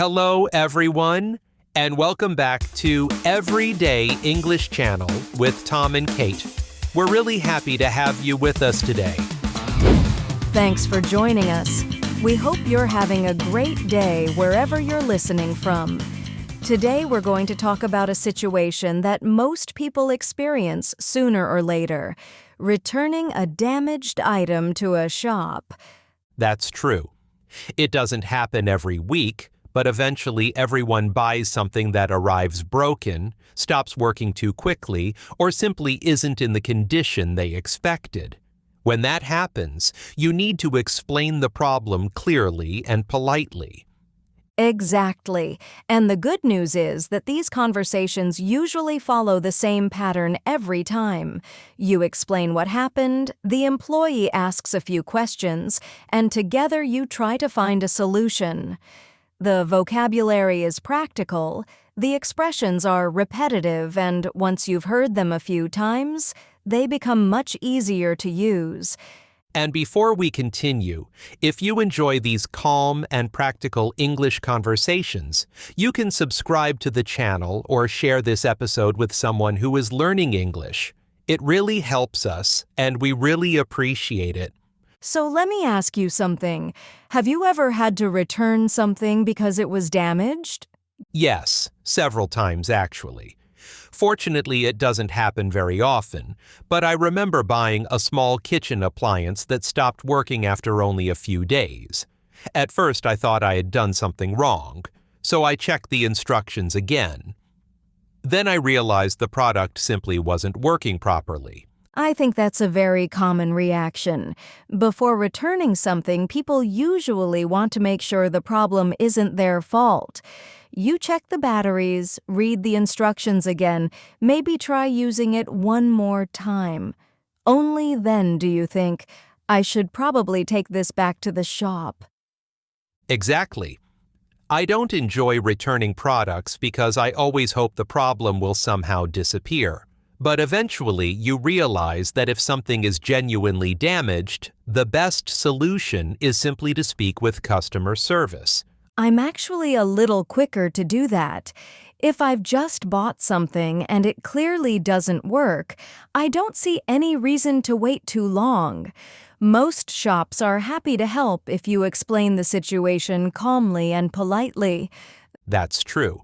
Hello, everyone, and welcome back to Everyday English Channel with Tom and Kate. We're really happy to have you with us today. Thanks for joining us. We hope you're having a great day wherever you're listening from. Today we're going to talk about a situation that most people experience sooner or later, returning a damaged item to a shop. That's true. It doesn't happen every week, but eventually everyone buys something that arrives broken, stops working too quickly, or simply isn't in the condition they expected. When that happens, you need to explain the problem clearly and politely. Exactly. And the good news is that these conversations usually follow the same pattern every time. You explain what happened, the employee asks a few questions, and together you try to find a solution. The vocabulary is practical, the expressions are repetitive, and once you've heard them a few times, they become much easier to use. And before we continue, if you enjoy these calm and practical English conversations, you can subscribe to the channel or share this episode with someone who is learning English. It really helps us, and we really appreciate it. So let me ask you something. Have you ever had to return something because it was damaged? Yes, several times actually. Fortunately, it doesn't happen very often, but I remember buying a small kitchen appliance that stopped working after only a few days. At first, I thought I had done something wrong, so I checked the instructions again. Then I realized the product simply wasn't working properly. I think that's a very common reaction. Before returning something, people usually want to make sure the problem isn't their fault. You check the batteries, read the instructions again, maybe try using it one more time. Only then do you think, I should probably take this back to the shop. Exactly. I don't enjoy returning products because I always hope the problem will somehow disappear. But eventually, you realize that if something is genuinely damaged, the best solution is simply to speak with customer service. I'm actually a little quicker to do that. If I've just bought something and it clearly doesn't work, I don't see any reason to wait too long. Most shops are happy to help if you explain the situation calmly and politely. That's true.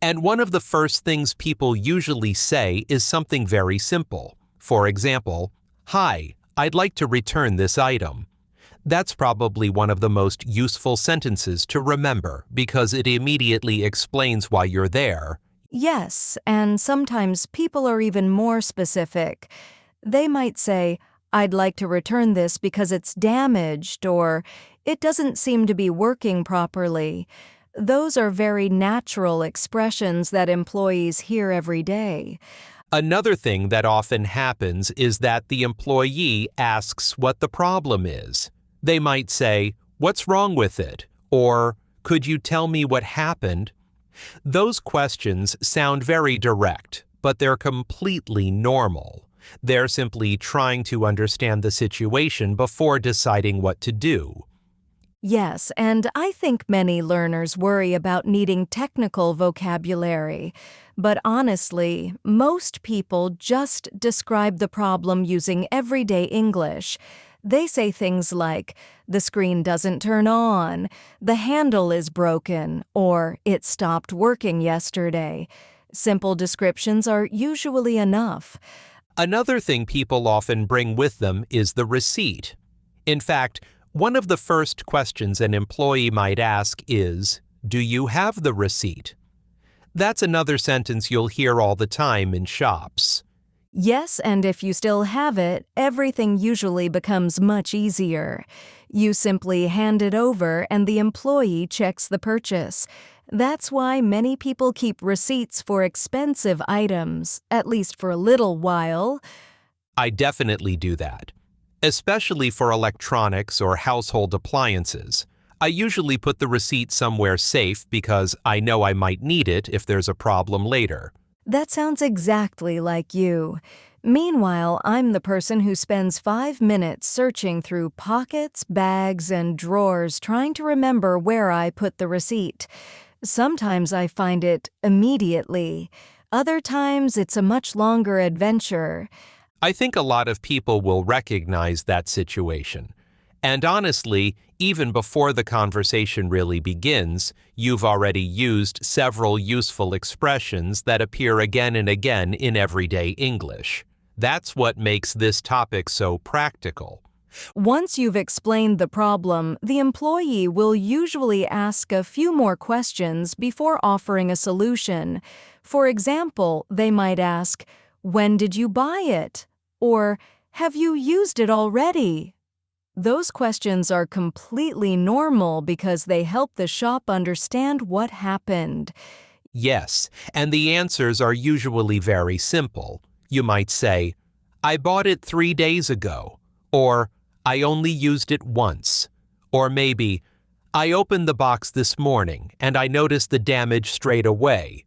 And one of the first things people usually say is something very simple. For example, "Hi, I'd like to return this item." That's probably one of the most useful sentences to remember because it immediately explains why you're there. Yes, and sometimes people are even more specific. They might say, "I'd like to return this because it's damaged," or "It doesn't seem to be working properly." Those are very natural expressions that employees hear every day. Another thing that often happens is that the employee asks what the problem is. They might say, "What's wrong with it?" or "Could you tell me what happened?" Those questions sound very direct, but they're completely normal. They're simply trying to understand the situation before deciding what to do. Yes, and I think many learners worry about needing technical vocabulary. But honestly, most people just describe the problem using everyday English. They say things like, "The screen doesn't turn on," "The handle is broken," or "It stopped working yesterday." Simple descriptions are usually enough. Another thing people often bring with them is the receipt. In fact, one of the first questions an employee might ask is, "Do you have the receipt?" That's another sentence you'll hear all the time in shops. Yes, and if you still have it, everything usually becomes much easier. You simply hand it over and the employee checks the purchase. That's why many people keep receipts for expensive items, at least for a little while. I definitely do that, especially for electronics or household appliances. I usually put the receipt somewhere safe because I know I might need it if there's a problem later. That sounds exactly like you. Meanwhile, I'm the person who spends 5 minutes searching through pockets, bags, and drawers trying to remember where I put the receipt. Sometimes I find it immediately. Other times it's a much longer adventure. I think a lot of people will recognize that situation. And honestly, even before the conversation really begins, you've already used several useful expressions that appear again and again in everyday English. That's what makes this topic so practical. Once you've explained the problem, the employee will usually ask a few more questions before offering a solution. For example, they might ask, "When did you buy it?" Or, "Have you used it already?" Those questions are completely normal because they help the shop understand what happened. Yes, and the answers are usually very simple. You might say, "I bought it 3 days ago," or "I only used it once," or maybe, "I opened the box this morning and I noticed the damage straight away."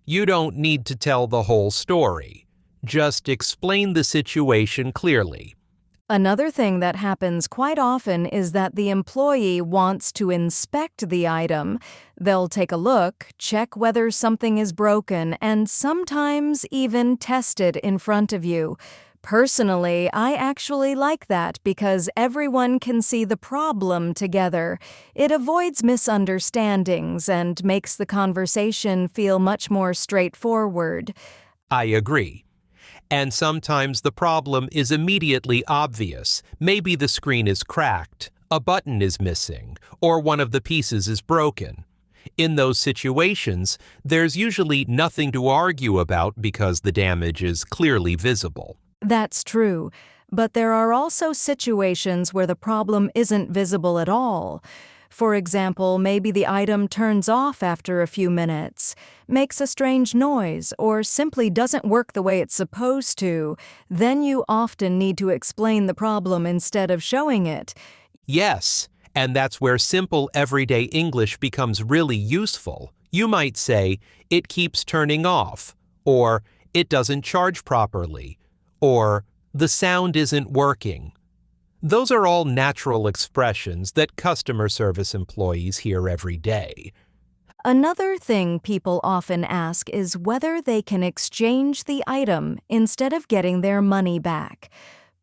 You don't need to tell the whole story. Just explain the situation clearly. Another thing that happens quite often is that the employee wants to inspect the item. They'll take a look, check whether something is broken, and sometimes even test it in front of you. Personally, I actually like that because everyone can see the problem together. It avoids misunderstandings and makes the conversation feel much more straightforward. I agree. And sometimes the problem is immediately obvious. Maybe the screen is cracked, a button is missing, or one of the pieces is broken. In those situations, there's usually nothing to argue about because the damage is clearly visible. That's true, but there are also situations where the problem isn't visible at all. For example, maybe the item turns off after a few minutes, makes a strange noise, or simply doesn't work the way it's supposed to. Then you often need to explain the problem instead of showing it. Yes, and that's where simple everyday English becomes really useful. You might say, "It keeps turning off," or "It doesn't charge properly," or "The sound isn't working." Those are all natural expressions that customer service employees hear every day. Another thing people often ask is whether they can exchange the item instead of getting their money back.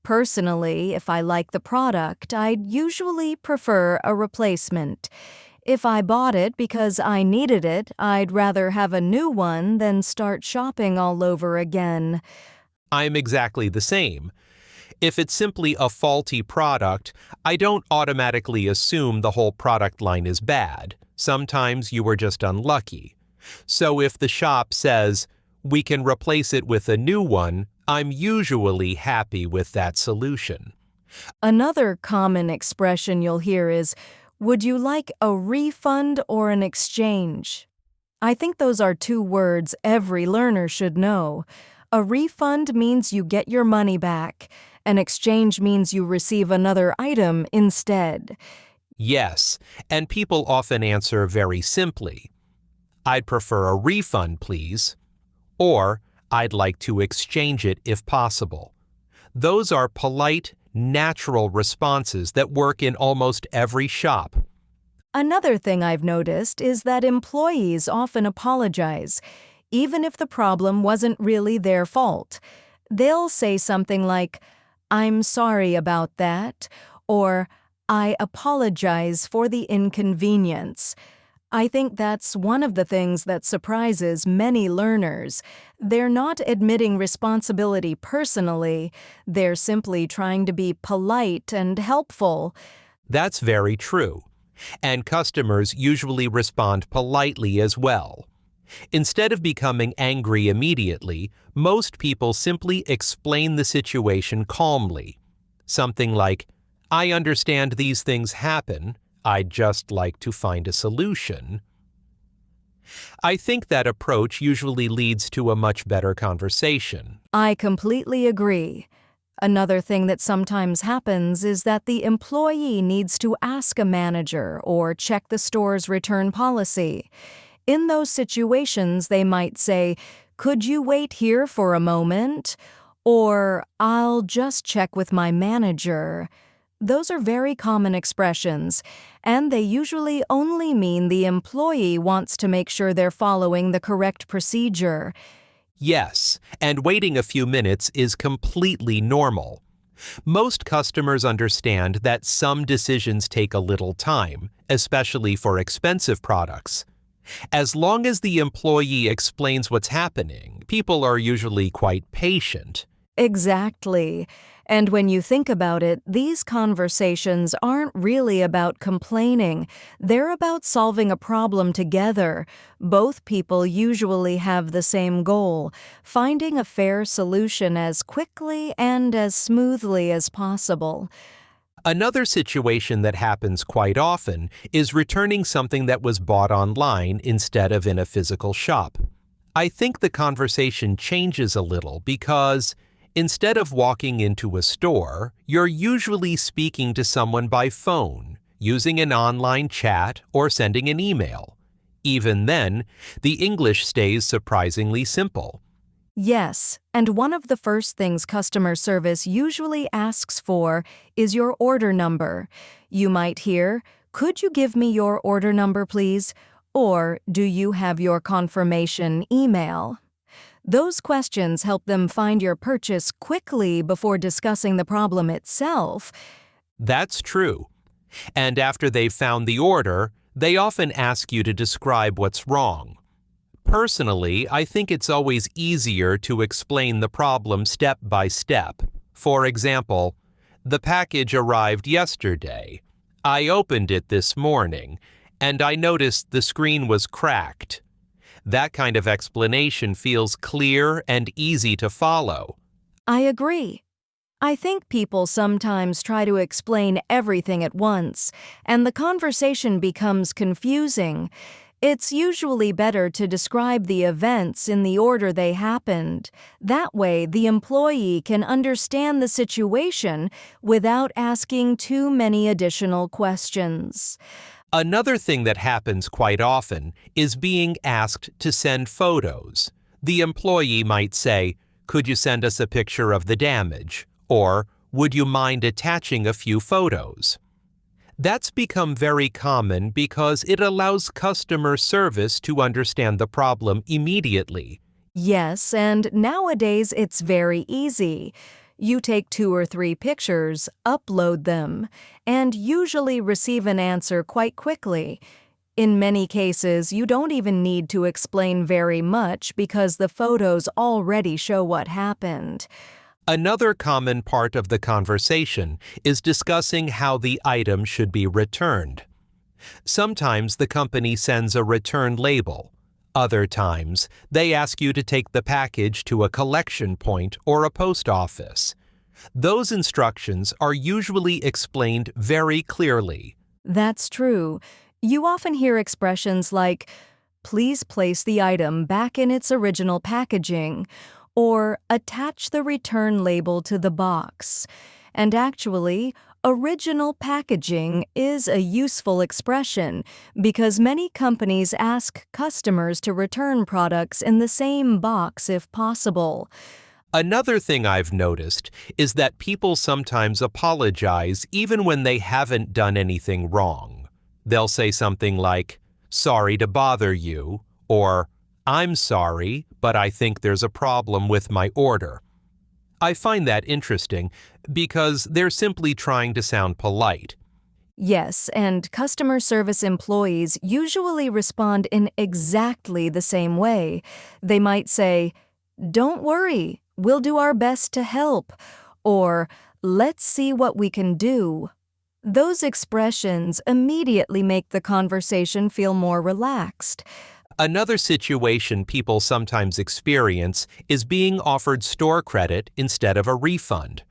Personally, if I like the product, I'd usually prefer a replacement. If I bought it because I needed it, I'd rather have a new one than start shopping all over again. I'm exactly the same. If it's simply a faulty product, I don't automatically assume the whole product line is bad. Sometimes you were just unlucky. So if the shop says, "We can replace it with a new one," I'm usually happy with that solution. Another common expression you'll hear is, "Would you like a refund or an exchange?" I think those are two words every learner should know. A refund means you get your money back. An exchange means you receive another item instead. Yes, and people often answer very simply, "I'd prefer a refund, please," or "I'd like to exchange it if possible." Those are polite, natural responses that work in almost every shop. Another thing I've noticed is that employees often apologize, even if the problem wasn't really their fault. They'll say something like, "I'm sorry about that," or "I apologize for the inconvenience." I think that's one of the things that surprises many learners. They're not admitting responsibility personally, they're simply trying to be polite and helpful. That's very true. And customers usually respond politely as well. Instead of becoming angry immediately, most people simply explain the situation calmly. Something like, "I understand these things happen. I'd just like to find a solution." I think that approach usually leads to a much better conversation. I completely agree. Another thing that sometimes happens is that the employee needs to ask a manager or check the store's return policy. In those situations, they might say, "Could you wait here for a moment?" or "I'll just check with my manager." Those are very common expressions, and they usually only mean the employee wants to make sure they're following the correct procedure. Yes, and waiting a few minutes is completely normal. Most customers understand that some decisions take a little time, especially for expensive products. As long as the employee explains what's happening, people are usually quite patient. Exactly. And when you think about it, these conversations aren't really about complaining. They're about solving a problem together. Both people usually have the same goal, finding a fair solution as quickly and as smoothly as possible. Another situation that happens quite often is returning something that was bought online instead of in a physical shop. I think the conversation changes a little because instead of walking into a store, you're usually speaking to someone by phone, using an online chat, or sending an email. Even then, the English stays surprisingly simple. Yes, and one of the first things customer service usually asks for is your order number. You might hear, "Could you give me your order number, please?" Or, "Do you have your confirmation email?" Those questions help them find your purchase quickly before discussing the problem itself. That's true. And after they've found the order, they often ask you to describe what's wrong. Personally, I think it's always easier to explain the problem step by step. For example, the package arrived yesterday. I opened it this morning, and I noticed the screen was cracked. That kind of explanation feels clear and easy to follow. I agree. I think people sometimes try to explain everything at once, and the conversation becomes confusing. It's usually better to describe the events in the order they happened. That way, the employee can understand the situation without asking too many additional questions. Another thing that happens quite often is being asked to send photos. The employee might say, "Could you send us a picture of the damage?" Or, "Would you mind attaching a few photos?" That's become very common because it allows customer service to understand the problem immediately. Yes, and nowadays it's very easy. You take 2 or 3 pictures, upload them, and usually receive an answer quite quickly. In many cases, you don't even need to explain very much because the photos already show what happened. Another common part of the conversation is discussing how the item should be returned. Sometimes the company sends a return label. Other times, they ask you to take the package to a collection point or a post office. Those instructions are usually explained very clearly. That's true. You often hear expressions like, "Please place the item back in its original packaging," or "attach the return label to the box." And actually, original packaging is a useful expression because many companies ask customers to return products in the same box if possible. Another thing I've noticed is that people sometimes apologize even when they haven't done anything wrong. They'll say something like, "Sorry to bother you," or "I'm sorry, but I think there's a problem with my order." I find that interesting because they're simply trying to sound polite. Yes, and customer service employees usually respond in exactly the same way. They might say, "Don't worry, we'll do our best to help," or "Let's see what we can do." Those expressions immediately make the conversation feel more relaxed. Another situation people sometimes experience is being offered store credit instead of a refund.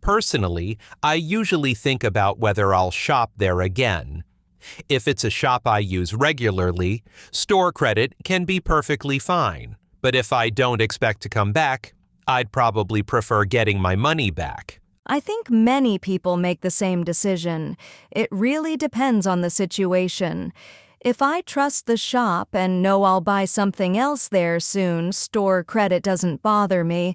Personally, I usually think about whether I'll shop there again. If it's a shop I use regularly, store credit can be perfectly fine. But if I don't expect to come back, I'd probably prefer getting my money back. I think many people make the same decision. It really depends on the situation. If I trust the shop and know I'll buy something else there soon, store credit doesn't bother me.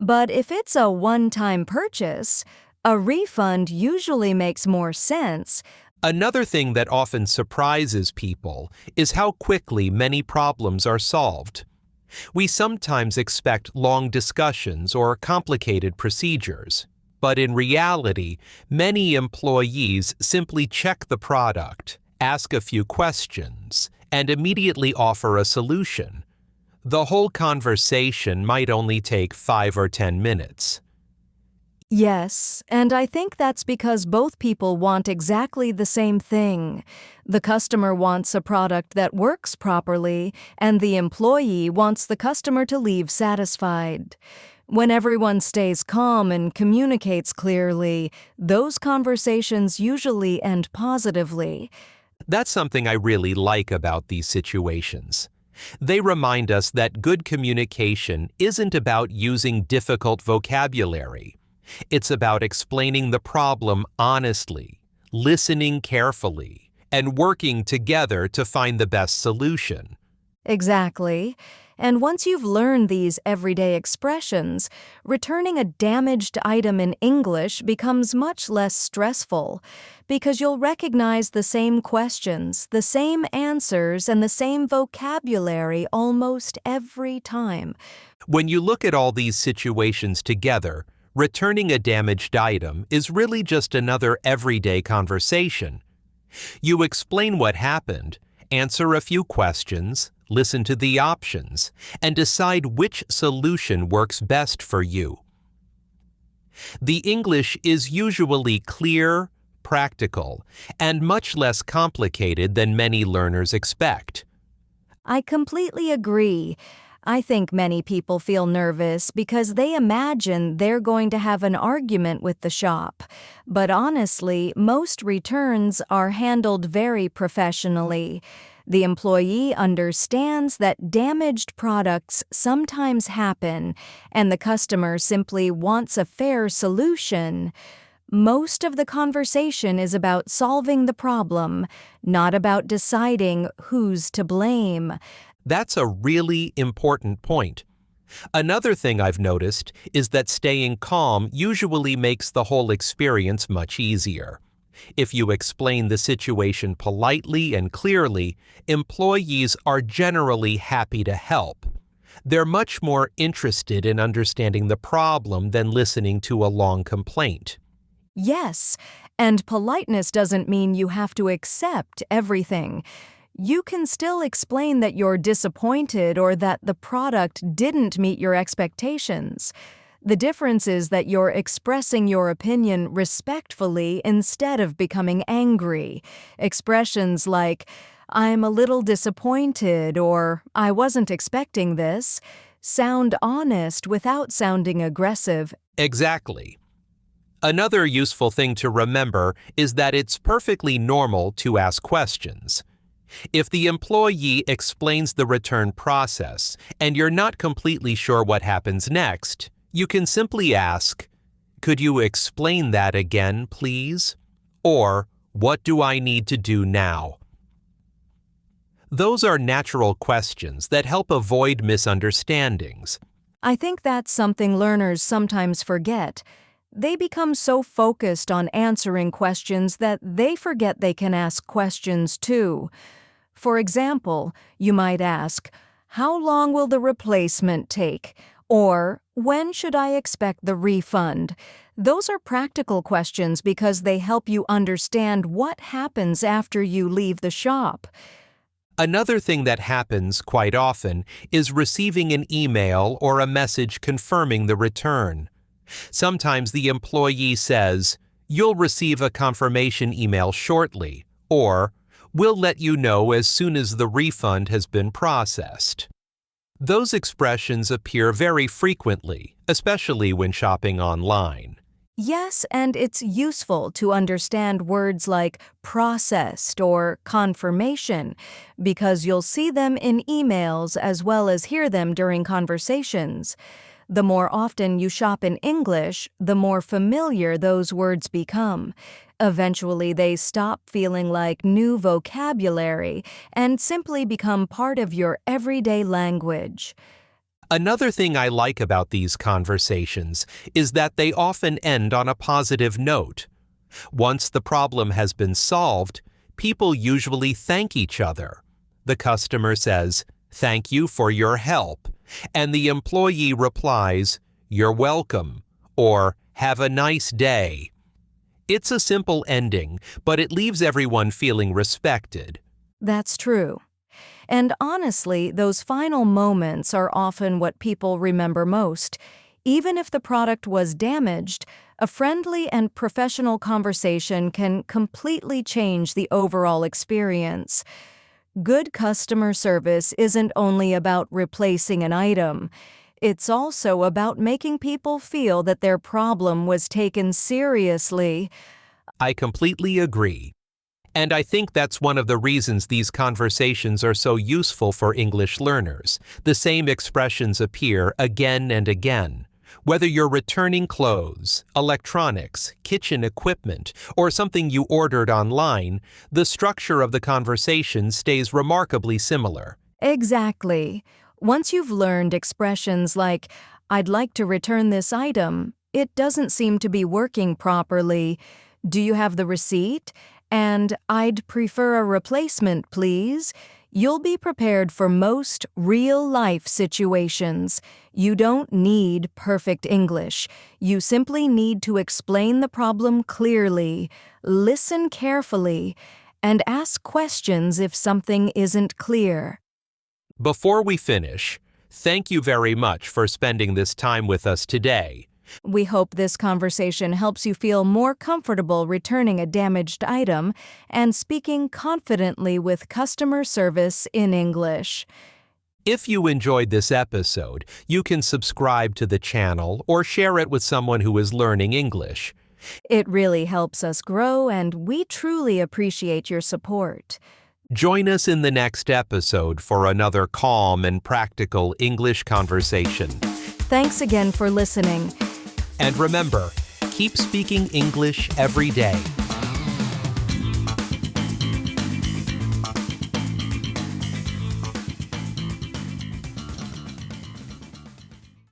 But if it's a one-time purchase, a refund usually makes more sense. Another thing that often surprises people is how quickly many problems are solved. We sometimes expect long discussions or complicated procedures, but in reality, many employees simply check the product, ask a few questions, and immediately offer a solution. The whole conversation might only take 5 or 10 minutes. Yes, and I think that's because both people want exactly the same thing. The customer wants a product that works properly, and the employee wants the customer to leave satisfied. When everyone stays calm and communicates clearly, those conversations usually end positively. That's something I really like about these situations. They remind us that good communication isn't about using difficult vocabulary. It's about explaining the problem honestly, listening carefully, and working together to find the best solution. Exactly. And once you've learned these everyday expressions, returning a damaged item in English becomes much less stressful because you'll recognize the same questions, the same answers, and the same vocabulary almost every time. When you look at all these situations together, returning a damaged item is really just another everyday conversation. You explain what happened, answer a few questions, listen to the options, and decide which solution works best for you. The English is usually clear, practical, and much less complicated than many learners expect. I completely agree. I think many people feel nervous because they imagine they're going to have an argument with the shop. But honestly, most returns are handled very professionally. The employee understands that damaged products sometimes happen, and the customer simply wants a fair solution. Most of the conversation is about solving the problem, not about deciding who's to blame. That's a really important point. Another thing I've noticed is that staying calm usually makes the whole experience much easier. If you explain the situation politely and clearly, employees are generally happy to help. They're much more interested in understanding the problem than listening to a long complaint. Yes, and politeness doesn't mean you have to accept everything. You can still explain that you're disappointed or that the product didn't meet your expectations. The difference is that you're expressing your opinion respectfully instead of becoming angry. Expressions like, "I'm a little disappointed," or "I wasn't expecting this," sound honest without sounding aggressive. Exactly. Another useful thing to remember is that it's perfectly normal to ask questions. If the employee explains the return process and you're not completely sure what happens next, you can simply ask, "Could you explain that again, please?" Or, "What do I need to do now?" Those are natural questions that help avoid misunderstandings. I think that's something learners sometimes forget. They become so focused on answering questions that they forget they can ask questions too. For example, you might ask, "How long will the replacement take?" Or, "When should I expect the refund?" Those are practical questions because they help you understand what happens after you leave the shop. Another thing that happens quite often is receiving an email or a message confirming the return. Sometimes the employee says, "You'll receive a confirmation email shortly," or "We'll let you know as soon as the refund has been processed." Those expressions appear very frequently, especially when shopping online. Yes, and it's useful to understand words like processed or confirmation because you'll see them in emails as well as hear them during conversations. The more often you shop in English, the more familiar those words become. Eventually, they stop feeling like new vocabulary and simply become part of your everyday language. Another thing I like about these conversations is that they often end on a positive note. Once the problem has been solved, people usually thank each other. The customer says, "Thank you for your help," and the employee replies, "You're welcome," or "Have a nice day." It's a simple ending, but it leaves everyone feeling respected. That's true. And honestly, those final moments are often what people remember most. Even if the product was damaged, a friendly and professional conversation can completely change the overall experience. Good customer service isn't only about replacing an item. It's also about making people feel that their problem was taken seriously. I completely agree. And I think that's one of the reasons these conversations are so useful for English learners. The same expressions appear again and again. Whether you're returning clothes, electronics, kitchen equipment, or something you ordered online, the structure of the conversation stays remarkably similar. Exactly. Once you've learned expressions like, "I'd like to return this item," "It doesn't seem to be working properly," "Do you have the receipt?" and "I'd prefer a replacement, please," you'll be prepared for most real-life situations. You don't need perfect English. You simply need to explain the problem clearly, listen carefully, and ask questions if something isn't clear. Before we finish, thank you very much for spending this time with us today. We hope this conversation helps you feel more comfortable returning a damaged item and speaking confidently with customer service in English. If you enjoyed this episode, you can subscribe to the channel or share it with someone who is learning English. It really helps us grow, and we truly appreciate your support. Join us in the next episode for another calm and practical English conversation. Thanks again for listening. And remember, keep speaking English every day.